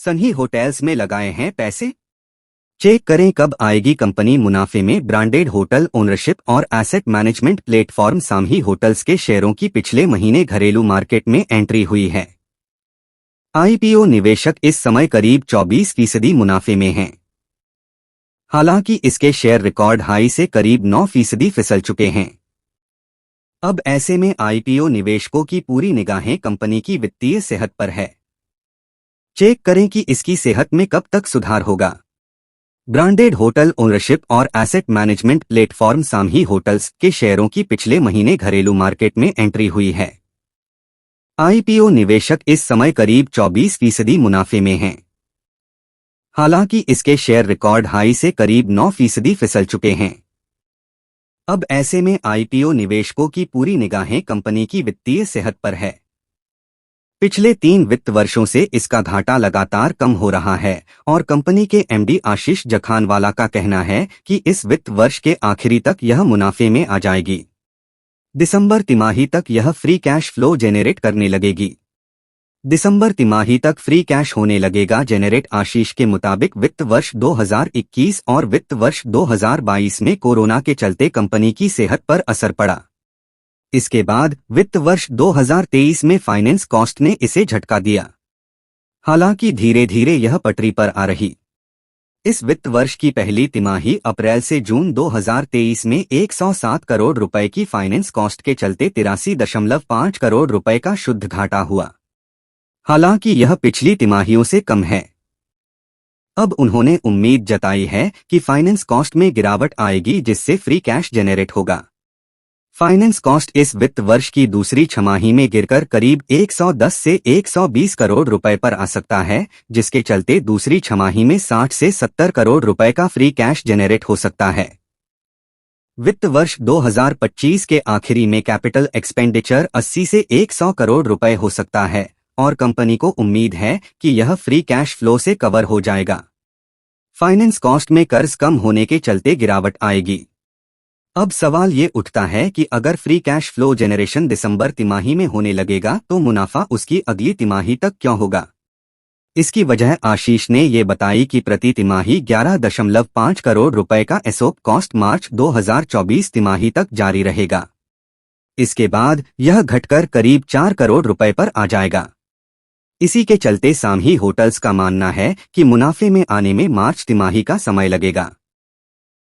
Sunny hotels में लगाए हैं पैसे। चेक करें कब आएगी कंपनी मुनाफे में। ब्रांडेड होटल ओनरशिप और एसेट मैनेजमेंट प्लेटफॉर्म सामही होटल्स के शेयरों की पिछले महीने घरेलू मार्केट में एंट्री हुई है। आईपीओ निवेशक इस समय करीब 24% मुनाफे में हैं। हालांकि इसके शेयर रिकॉर्ड हाई से करीब 9% फिसल चुके हैं। अब ऐसे में आईपीओ निवेशकों की पूरी निगाहें कंपनी की वित्तीय सेहत पर है। चेक करें कि इसकी सेहत में कब तक सुधार होगा। ब्रांडेड होटल ओनरशिप और एसेट मैनेजमेंट प्लेटफॉर्म सामही होटल्स के शेयरों की पिछले महीने घरेलू मार्केट में एंट्री हुई है। आईपीओ निवेशक इस समय करीब 24% मुनाफे में हैं। हालांकि इसके शेयर रिकॉर्ड हाई से करीब 9% फिसल चुके हैं। अब ऐसे में आईपीओ निवेशकों की पूरी निगाहें कंपनी की वित्तीय सेहत पर है। पिछले 3 वित्त वर्षों से इसका घाटा लगातार कम हो रहा है और कंपनी के एमडी आशीष जखानवाला का कहना है कि इस वित्त वर्ष के आखिरी तक यह मुनाफे में आ जाएगी। दिसंबर तिमाही तक यह फ्री कैश फ्लो जेनरेट करने लगेगी। दिसंबर तिमाही तक फ्री कैश होने लगेगा जेनरेट। आशीष के मुताबिक वित्त वर्ष 2021 और वित्त वर्ष 2022 में कोरोना के चलते कंपनी की सेहत पर असर पड़ा। इसके बाद वित्त वर्ष 2023 में फाइनेंस कॉस्ट ने इसे झटका दिया। हालांकि धीरे धीरे यह पटरी पर आ रही। इस वित्त वर्ष की पहली तिमाही अप्रैल से जून 2023 में 107 करोड़ रुपए की फाइनेंस कॉस्ट के चलते 83.5 करोड़ रुपए का शुद्ध घाटा हुआ। हालांकि यह पिछली तिमाहियों से कम है। अब उन्होंने उम्मीद जताई है कि फाइनेंस कॉस्ट में गिरावट आएगी जिससे फ्री कैश जेनरेट होगा। फाइनेंस कॉस्ट इस वित्त वर्ष की दूसरी छमाही में गिरकर करीब 110 से 120 करोड़ रुपए पर आ सकता है, जिसके चलते दूसरी छमाही में 60 से 70 करोड़ रुपए का फ्री कैश जेनरेट हो सकता है। वित्त वर्ष 2025 के आखिरी में कैपिटल एक्सपेंडिचर 80 से 100 करोड़ रुपए हो सकता है और कंपनी को उम्मीद है कि यह फ्री कैश फ्लो से कवर हो जाएगा। फाइनेंस कॉस्ट में कर्ज कम होने के चलते गिरावट आएगी। अब सवाल ये उठता है कि अगर फ्री कैश फ्लो जनरेशन दिसंबर तिमाही में होने लगेगा तो मुनाफा उसकी अगली तिमाही तक क्यों होगा। इसकी वजह आशीष ने ये बताई कि प्रति तिमाही 11.5 करोड़ रुपए का एसओप कॉस्ट मार्च 2024 तिमाही तक जारी रहेगा। इसके बाद यह घटकर करीब 4 करोड़ रुपए पर आ जाएगा। इसी के चलते सामही होटल्स का मानना है कि मुनाफे में आने में मार्च तिमाही का समय लगेगा।